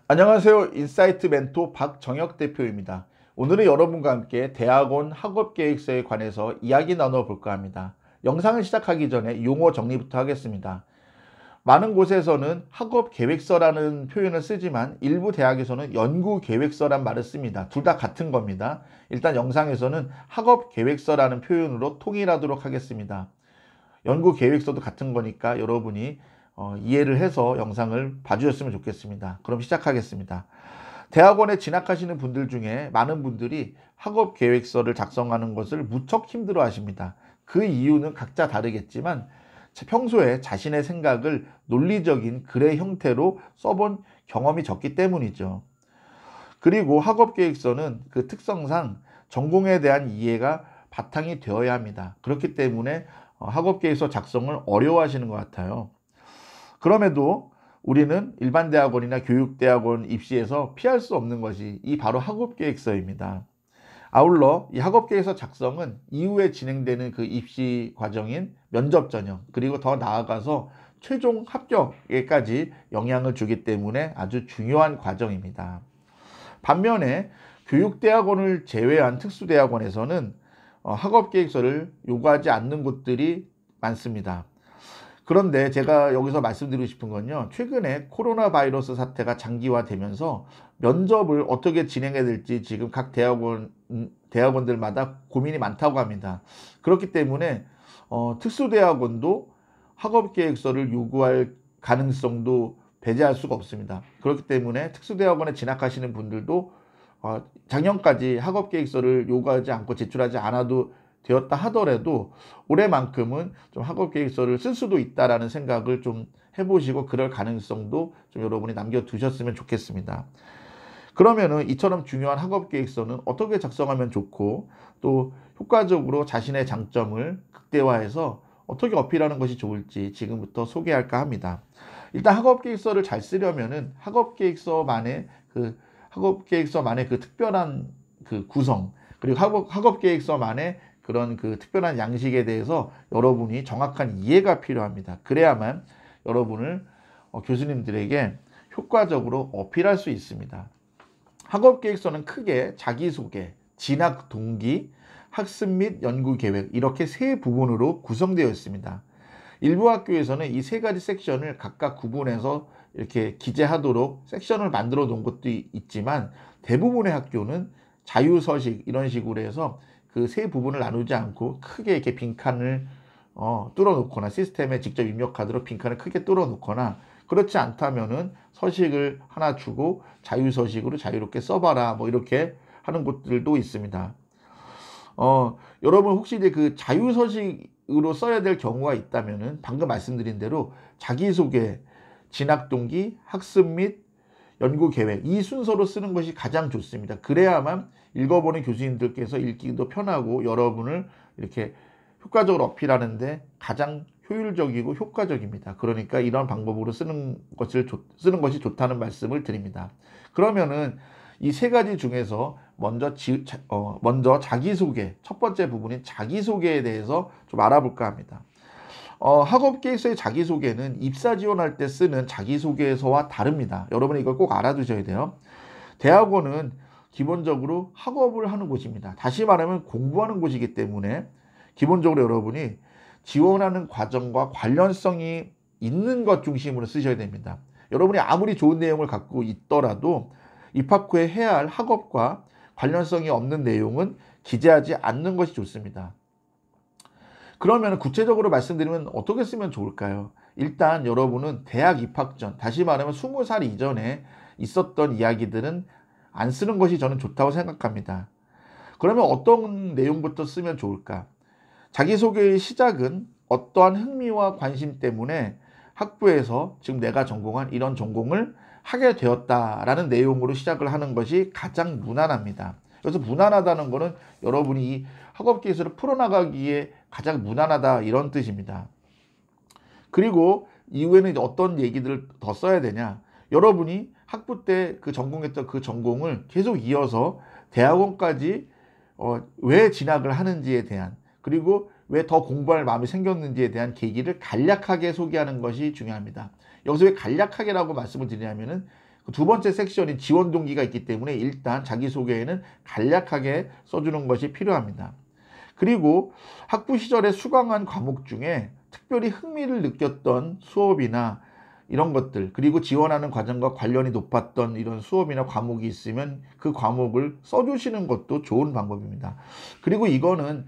안녕하세요. 인사이트 멘토 박정혁 대표입니다. 오늘은 여러분과 함께 대학원 학업계획서에 관해서 이야기 나눠볼까 합니다. 영상을 시작하기 전에 용어 정리부터 하겠습니다. 많은 곳에서는 학업계획서라는 표현을 쓰지만 일부 대학에서는 연구계획서란 말을 씁니다. 둘 다 같은 겁니다. 일단 영상에서는 학업계획서라는 표현으로 통일하도록 하겠습니다. 연구계획서도 같은 거니까 여러분이 이해를 해서 영상을 봐주셨으면 좋겠습니다. 그럼 시작하겠습니다. 대학원에 진학하시는 분들 중에 많은 분들이 학업계획서를 작성하는 것을 무척 힘들어 하십니다. 그 이유는 각자 다르겠지만 평소에 자신의 생각을 논리적인 글의 형태로 써본 경험이 적기 때문이죠. 그리고 학업계획서는 그 특성상 전공에 대한 이해가 바탕이 되어야 합니다. 그렇기 때문에 학업계획서 작성을 어려워하시는 것 같아요. 그럼에도 우리는 일반 대학원이나 교육대학원 입시에서 피할 수 없는 것이 이 바로 학업계획서입니다. 아울러 이 학업계획서 작성은 이후에 진행되는 그 입시 과정인 면접 전형, 그리고 더 나아가서 최종 합격에까지 영향을 주기 때문에 아주 중요한 과정입니다. 반면에 교육대학원을 제외한 특수대학원에서는 학업계획서를 요구하지 않는 곳들이 많습니다. 그런데 제가 여기서 말씀드리고 싶은 건요, 최근에 코로나 바이러스 사태가 장기화되면서 면접을 어떻게 진행해야 될지 지금 각 대학원들마다 고민이 많다고 합니다. 그렇기 때문에 특수대학원도 학업계획서를 요구할 가능성도 배제할 수가 없습니다. 그렇기 때문에 특수대학원에 진학하시는 분들도 작년까지 학업계획서를 요구하지 않고 제출하지 않아도 되었다 하더라도 올해만큼은 좀 학업계획서를 쓸 수도 있다라는 생각을 좀 해보시고 그럴 가능성도 좀 여러분이 남겨두셨으면 좋겠습니다. 그러면은 이처럼 중요한 학업계획서는 어떻게 작성하면 좋고 또 효과적으로 자신의 장점을 극대화해서 어떻게 어필하는 것이 좋을지 지금부터 소개할까 합니다. 일단 학업계획서를 잘 쓰려면은 학업계획서만의 그 특별한 그 구성, 그리고 학업계획서만의 그런 그 특별한 양식에 대해서 여러분이 정확한 이해가 필요합니다. 그래야만 여러분을 교수님들에게 효과적으로 어필할 수 있습니다. 학업계획서는 크게 자기소개, 진학 동기, 학습 및 연구계획 이렇게 세 부분으로 구성되어 있습니다. 일부 학교에서는 이 세 가지 섹션을 각각 구분해서 이렇게 기재하도록 섹션을 만들어 놓은 것도 있지만 대부분의 학교는 자유서식 이런 식으로 해서 그 세 부분을 나누지 않고 크게 이렇게 빈칸을 뚫어 놓거나 시스템에 직접 입력하도록 빈칸을 크게 뚫어 놓거나, 그렇지 않다면은 서식을 하나 주고 자유서식으로 자유롭게 써봐라 뭐 이렇게 하는 곳들도 있습니다. 여러분 혹시 이제 그 자유서식으로 써야 될 경우가 있다면은 방금 말씀드린 대로 자기소개, 진학동기, 학습 및 연구계획 이 순서로 쓰는 것이 가장 좋습니다. 그래야만 읽어보는 교수님들께서 읽기도 편하고 여러분을 이렇게 효과적으로 어필하는데 가장 효율적이고 효과적입니다. 그러니까 이런 방법으로 쓰는 것이 좋다는 말씀을 드립니다. 그러면은 이 세 가지 중에서 먼저 자기소개, 첫 번째 부분인 자기소개에 대해서 좀 알아볼까 합니다. 학업계획서의 자기소개는 입사 지원할 때 쓰는 자기소개서와 다릅니다. 여러분이 이걸 꼭 알아두셔야 돼요. 대학원은 기본적으로 학업을 하는 곳입니다. 다시 말하면 공부하는 곳이기 때문에 기본적으로 여러분이 지원하는 과정과 관련성이 있는 것 중심으로 쓰셔야 됩니다. 여러분이 아무리 좋은 내용을 갖고 있더라도 입학 후에 해야 할 학업과 관련성이 없는 내용은 기재하지 않는 것이 좋습니다. 그러면 구체적으로 말씀드리면 어떻게 쓰면 좋을까요? 일단 여러분은 대학 입학 전, 다시 말하면 20살 이전에 있었던 이야기들은 안 쓰는 것이 저는 좋다고 생각합니다. 그러면 어떤 내용부터 쓰면 좋을까? 자기소개의 시작은 어떠한 흥미와 관심 때문에 학부에서 지금 내가 전공한 이런 전공을 하게 되었다라는 내용으로 시작을 하는 것이 가장 무난합니다. 그래서 무난하다는 것은 여러분이 이 학업계획서를 풀어나가기에 가장 무난하다 이런 뜻입니다. 그리고 이후에는 이제 어떤 얘기들을 더 써야 되냐? 여러분이 학부 때 그 전공했던 그 전공을 계속 이어서 대학원까지 왜 진학을 하는지에 대한, 그리고 왜 더 공부할 마음이 생겼는지에 대한 계기를 간략하게 소개하는 것이 중요합니다. 여기서 왜 간략하게라고 말씀을 드리냐면은 두 번째 섹션이 지원 동기가 있기 때문에 일단 자기소개에는 간략하게 써주는 것이 필요합니다. 그리고 학부 시절에 수강한 과목 중에 특별히 흥미를 느꼈던 수업이나 이런 것들, 그리고 지원하는 과정과 관련이 높았던 이런 수업이나 과목이 있으면 그 과목을 써주시는 것도 좋은 방법입니다. 그리고 이거는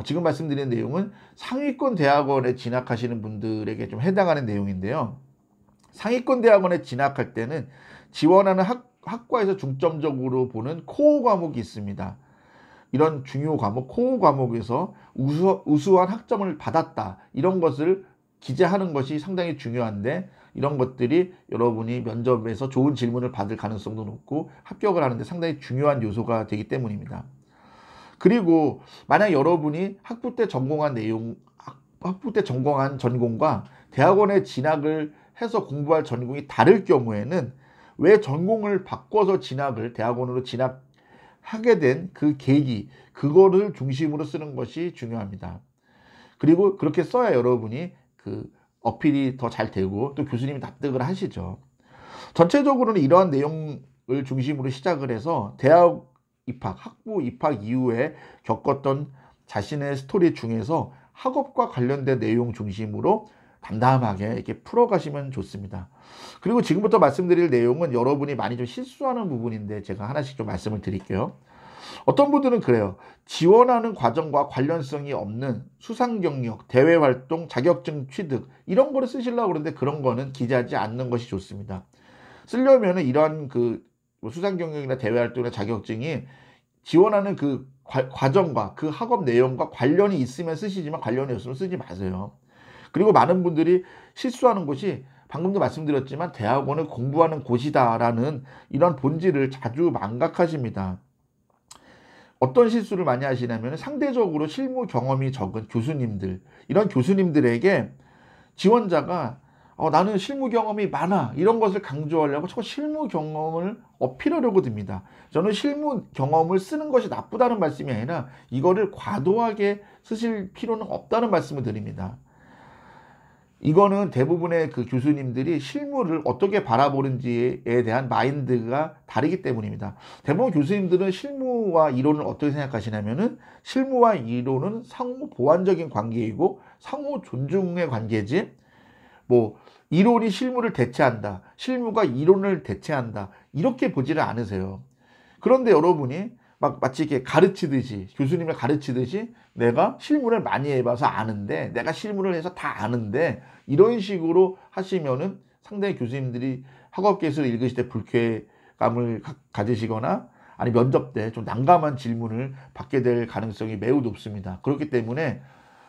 지금 말씀드린 내용은 상위권 대학원에 진학하시는 분들에게 좀 해당하는 내용인데요. 상위권 대학원에 진학할 때는 지원하는 학과에서 중점적으로 보는 코어 과목이 있습니다. 이런 중요 과목, 코어 과목에서 우수한 학점을 받았다, 이런 것을 기재하는 것이 상당히 중요한데, 이런 것들이 여러분이 면접에서 좋은 질문을 받을 가능성도 높고 합격을 하는데 상당히 중요한 요소가 되기 때문입니다. 그리고 만약 여러분이 학부 때 전공한 전공과 대학원에 진학을 해서 공부할 전공이 다를 경우에는 왜 전공을 바꿔서 대학원으로 진학하게 된 그 계기, 그거를 중심으로 쓰는 것이 중요합니다. 그리고 그렇게 써야 여러분이 그 어필이 더 잘 되고 또 교수님이 납득을 하시죠. 전체적으로는 이러한 내용을 중심으로 시작을 해서 대학 입학, 학부 입학 이후에 겪었던 자신의 스토리 중에서 학업과 관련된 내용 중심으로 담담하게 이렇게 풀어가시면 좋습니다. 그리고 지금부터 말씀드릴 내용은 여러분이 많이 좀 실수하는 부분인데 제가 하나씩 좀 말씀을 드릴게요. 어떤 분들은 그래요. 지원하는 과정과 관련성이 없는 수상 경력, 대외 활동, 자격증 취득 이런 거를 쓰시려고 그러는데 그런 거는 기재하지 않는 것이 좋습니다. 쓰려면 이러한 수상 경력이나 대외 활동이나 자격증이 지원하는 그 과정과 그 학업 내용과 관련이 있으면 쓰시지만 관련이 없으면 쓰지 마세요. 그리고 많은 분들이 실수하는 것이 방금도 말씀드렸지만 대학원을 공부하는 곳이다라는 이런 본질을 자주 망각하십니다. 어떤 실수를 많이 하시냐면 상대적으로 실무 경험이 적은 교수님들, 이런 교수님들에게 지원자가 나는 실무 경험이 많아, 이런 것을 강조하려고 자꾸 실무 경험을 어필하려고 듭니다. 저는 실무 경험을 쓰는 것이 나쁘다는 말씀이 아니라 이거를 과도하게 쓰실 필요는 없다는 말씀을 드립니다. 이거는 대부분의 그 교수님들이 실무를 어떻게 바라보는지에 대한 마인드가 다르기 때문입니다. 대부분 교수님들은 실무와 이론을 어떻게 생각하시냐면은 실무와 이론은 상호 보완적인 관계이고 상호 존중의 관계지, 뭐 이론이 실무를 대체한다, 실무가 이론을 대체한다, 이렇게 보지를 않으세요. 그런데 여러분이 마치 이렇게 가르치듯이, 교수님을 가르치듯이 내가 실무를 많이 해봐서 아는데, 내가 실무를 해서 다 아는데, 이런 식으로 하시면은 상당히 교수님들이 학업기술을 읽으실 때 불쾌감을 가지시거나 아니 면접 때 좀 난감한 질문을 받게 될 가능성이 매우 높습니다. 그렇기 때문에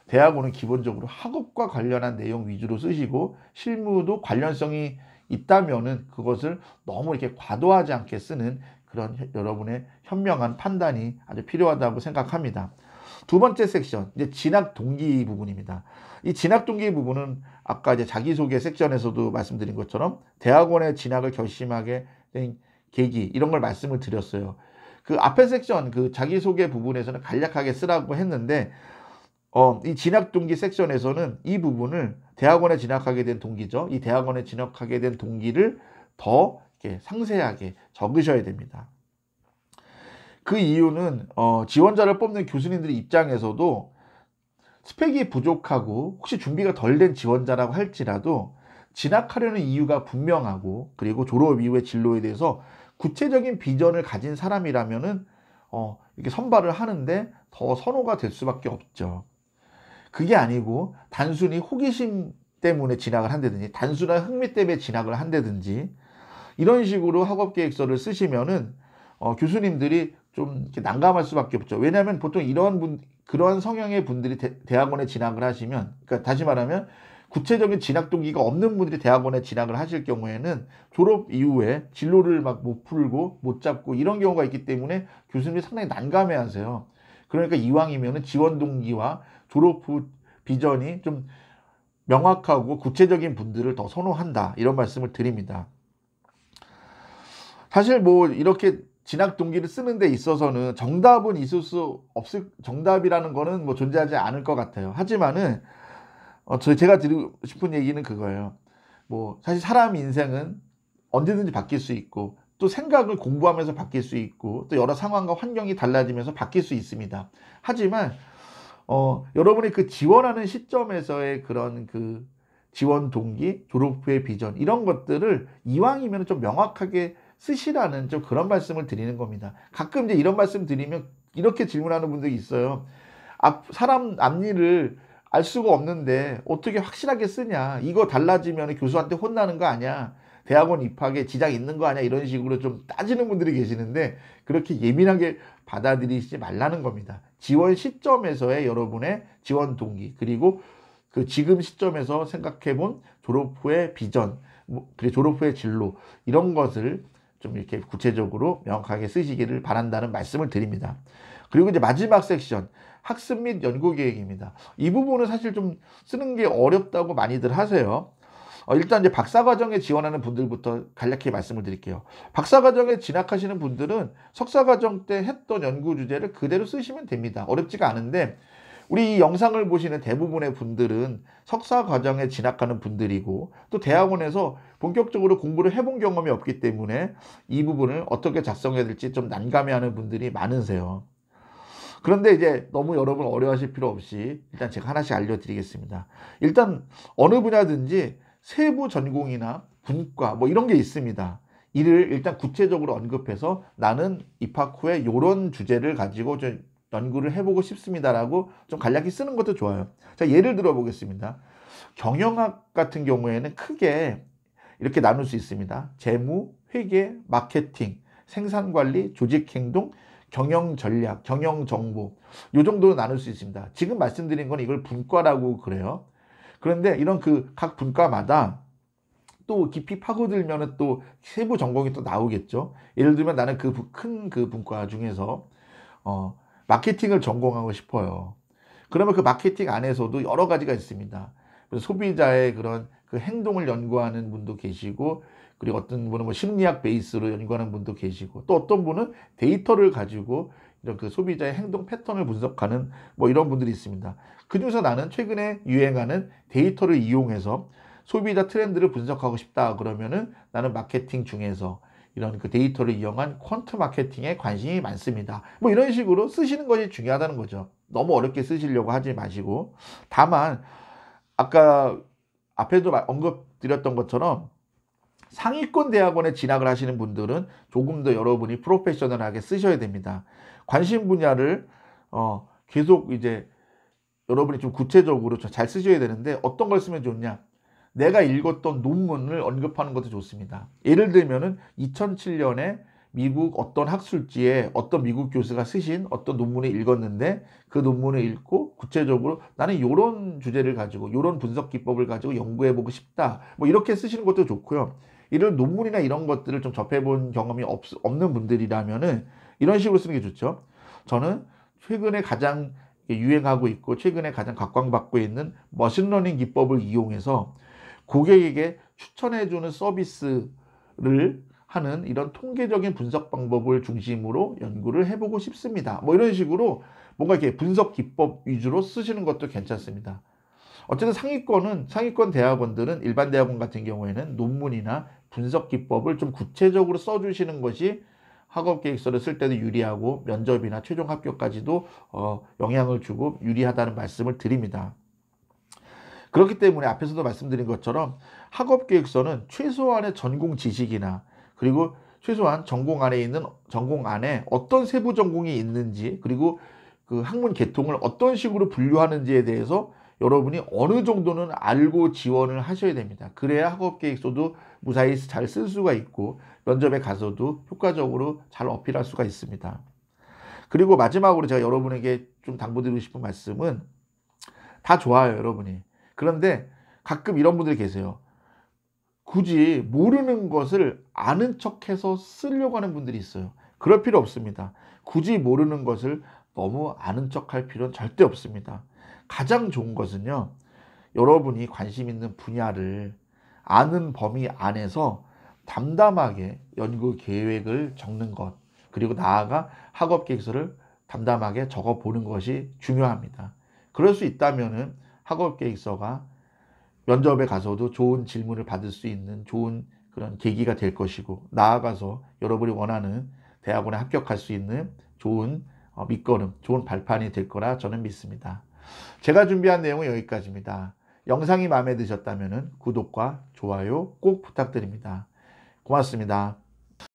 대학원은 기본적으로 학업과 관련한 내용 위주로 쓰시고 실무도 관련성이 있다면은 그것을 너무 이렇게 과도하지 않게 쓰는 그런 여러분의 현명한 판단이 아주 필요하다고 생각합니다. 두 번째 섹션, 이제 진학 동기 부분입니다. 이 진학 동기 부분은 아까 이제 자기소개 섹션에서도 말씀드린 것처럼 대학원에 진학을 결심하게 된 계기, 이런 걸 말씀을 드렸어요. 그 앞에 섹션, 그 자기소개 부분에서는 간략하게 쓰라고 했는데, 이 진학 동기 섹션에서는 이 부분을 대학원에 진학하게 된 동기죠. 이 대학원에 진학하게 된 동기를 더 이렇게 상세하게 적으셔야 됩니다. 그 이유는 지원자를 뽑는 교수님들의 입장에서도 스펙이 부족하고 혹시 준비가 덜 된 지원자라고 할지라도 진학하려는 이유가 분명하고 그리고 졸업 이후의 진로에 대해서 구체적인 비전을 가진 사람이라면은 이렇게 선발을 하는데 더 선호가 될 수밖에 없죠. 그게 아니고 단순히 호기심 때문에 진학을 한다든지 단순한 흥미 때문에 진학을 한다든지 이런 식으로 학업계획서를 쓰시면은 교수님들이 좀 이렇게 난감할 수밖에 없죠. 왜냐하면 보통 그러한 성향의 분들이 대학원에 진학을 하시면, 그러니까 다시 말하면 구체적인 진학 동기가 없는 분들이 대학원에 진학을 하실 경우에는 졸업 이후에 진로를 막 못 풀고 못 잡고 이런 경우가 있기 때문에 교수님이 상당히 난감해 하세요. 그러니까 이왕이면은 지원 동기와 졸업 후 비전이 좀 명확하고 구체적인 분들을 더 선호한다, 이런 말씀을 드립니다. 사실 뭐 이렇게 진학 동기를 쓰는 데 있어서는 정답은 있을 수 없을, 정답이라는 거는 뭐 존재하지 않을 것 같아요. 하지만은 제가 드리고 싶은 얘기는 그거예요. 뭐 사실 사람 인생은 언제든지 바뀔 수 있고 또 생각을 공부하면서 바뀔 수 있고 또 여러 상황과 환경이 달라지면서 바뀔 수 있습니다. 하지만 여러분이 그 지원하는 시점에서의 그런 그 지원 동기, 졸업 후의 비전 이런 것들을 이왕이면 좀 명확하게 쓰시라는 좀 그런 말씀을 드리는 겁니다. 가끔 이제 이런 말씀 드리면 이렇게 질문하는 분들이 있어요. 사람 앞일을 알 수가 없는데 어떻게 확실하게 쓰냐? 이거 달라지면 교수한테 혼나는 거 아니야? 대학원 입학에 지장 있는 거 아니야? 이런 식으로 좀 따지는 분들이 계시는데 그렇게 예민하게 받아들이지 말라는 겁니다. 지원 시점에서의 여러분의 지원 동기 그리고 그 지금 시점에서 생각해 본 졸업 후의 비전, 그리고 졸업 후의 진로 이런 것을 좀 이렇게 구체적으로 명확하게 쓰시기를 바란다는 말씀을 드립니다. 그리고 이제 마지막 섹션 학습 및 연구 계획입니다. 이 부분은 사실 좀 쓰는 게 어렵다고 많이들 하세요. 일단 이제 박사과정에 지원하는 분들부터 간략히 말씀을 드릴게요. 박사과정에 진학하시는 분들은 석사과정 때 했던 연구 주제를 그대로 쓰시면 됩니다. 어렵지가 않은데 우리 이 영상을 보시는 대부분의 분들은 석사 과정에 진학하는 분들이고 또 대학원에서 본격적으로 공부를 해본 경험이 없기 때문에 이 부분을 어떻게 작성해야 될지 좀 난감해하는 분들이 많으세요. 그런데 이제 너무 여러분 어려워하실 필요 없이 일단 제가 하나씩 알려드리겠습니다. 일단 어느 분야든지 세부 전공이나 분과 뭐 이런 게 있습니다. 이를 일단 구체적으로 언급해서 나는 입학 후에 이런 주제를 가지고 좀 연구를 해보고 싶습니다라고 좀 간략히 쓰는 것도 좋아요. 자, 예를 들어 보겠습니다. 경영학 같은 경우에는 크게 이렇게 나눌 수 있습니다. 재무, 회계, 마케팅, 생산관리, 조직행동, 경영전략, 경영정보 이 정도로 나눌 수 있습니다. 지금 말씀드린 건 이걸 분과라고 그래요. 그런데 이런 그 각 분과마다 또 깊이 파고들면 또 세부 전공이 또 나오겠죠. 예를 들면 나는 그 큰 그 분과 중에서 마케팅을 전공하고 싶어요. 그러면 그 마케팅 안에서도 여러 가지가 있습니다. 소비자의 그런 그 행동을 연구하는 분도 계시고, 그리고 어떤 분은 뭐 심리학 베이스로 연구하는 분도 계시고, 또 어떤 분은 데이터를 가지고 이런 그 소비자의 행동 패턴을 분석하는 뭐 이런 분들이 있습니다. 그중에서 나는 최근에 유행하는 데이터를 이용해서 소비자 트렌드를 분석하고 싶다 그러면은 나는 마케팅 중에서 이런 그 데이터를 이용한 퀀트 마케팅에 관심이 많습니다. 뭐 이런 식으로 쓰시는 것이 중요하다는 거죠. 너무 어렵게 쓰시려고 하지 마시고. 다만 아까 앞에도 언급드렸던 것처럼 상위권 대학원에 진학을 하시는 분들은 조금 더 여러분이 프로페셔널하게 쓰셔야 됩니다. 관심 분야를 계속 이제 여러분이 좀 구체적으로 잘 쓰셔야 되는데 어떤 걸 쓰면 좋냐? 내가 읽었던 논문을 언급하는 것도 좋습니다. 예를 들면은 2007년에 미국 어떤 학술지에 어떤 미국 교수가 쓰신 어떤 논문을 읽었는데 그 논문을 읽고 구체적으로 나는 이런 주제를 가지고 이런 분석 기법을 가지고 연구해보고 싶다. 뭐 이렇게 쓰시는 것도 좋고요. 이런 논문이나 이런 것들을 좀 접해본 경험이 없는 분들이라면은 이런 식으로 쓰는 게 좋죠. 저는 최근에 가장 유행하고 있고 최근에 가장 각광받고 있는 머신러닝 기법을 이용해서 고객에게 추천해주는 서비스를 하는 이런 통계적인 분석 방법을 중심으로 연구를 해보고 싶습니다. 뭐 이런 식으로 뭔가 이렇게 분석 기법 위주로 쓰시는 것도 괜찮습니다. 어쨌든 상위권 대학원들은 일반 대학원 같은 경우에는 논문이나 분석 기법을 좀 구체적으로 써주시는 것이 학업 계획서를 쓸 때도 유리하고 면접이나 최종 합격까지도 영향을 주고 유리하다는 말씀을 드립니다. 그렇기 때문에 앞에서도 말씀드린 것처럼 학업 계획서는 최소한의 전공 지식이나 그리고 최소한 전공 안에 어떤 세부 전공이 있는지 그리고 그 학문 계통을 어떤 식으로 분류하는지에 대해서 여러분이 어느 정도는 알고 지원을 하셔야 됩니다. 그래야 학업 계획서도 무사히 잘 쓸 수가 있고 면접에 가서도 효과적으로 잘 어필할 수가 있습니다. 그리고 마지막으로 제가 여러분에게 좀 당부드리고 싶은 말씀은 다 좋아요, 여러분이. 그런데 가끔 이런 분들이 계세요. 굳이 모르는 것을 아는 척해서 쓰려고 하는 분들이 있어요. 그럴 필요 없습니다. 굳이 모르는 것을 너무 아는 척할 필요는 절대 없습니다. 가장 좋은 것은요, 여러분이 관심 있는 분야를 아는 범위 안에서 담담하게 연구 계획을 적는 것, 그리고 나아가 학업 계획서를 담담하게 적어보는 것이 중요합니다. 그럴 수 있다면은 학업 계획서가 면접에 가서도 좋은 질문을 받을 수 있는 좋은 그런 계기가 될 것이고, 나아가서 여러분이 원하는 대학원에 합격할 수 있는 좋은 밑거름, 좋은 발판이 될 거라 저는 믿습니다. 제가 준비한 내용은 여기까지입니다. 영상이 마음에 드셨다면 구독과 좋아요 꼭 부탁드립니다. 고맙습니다.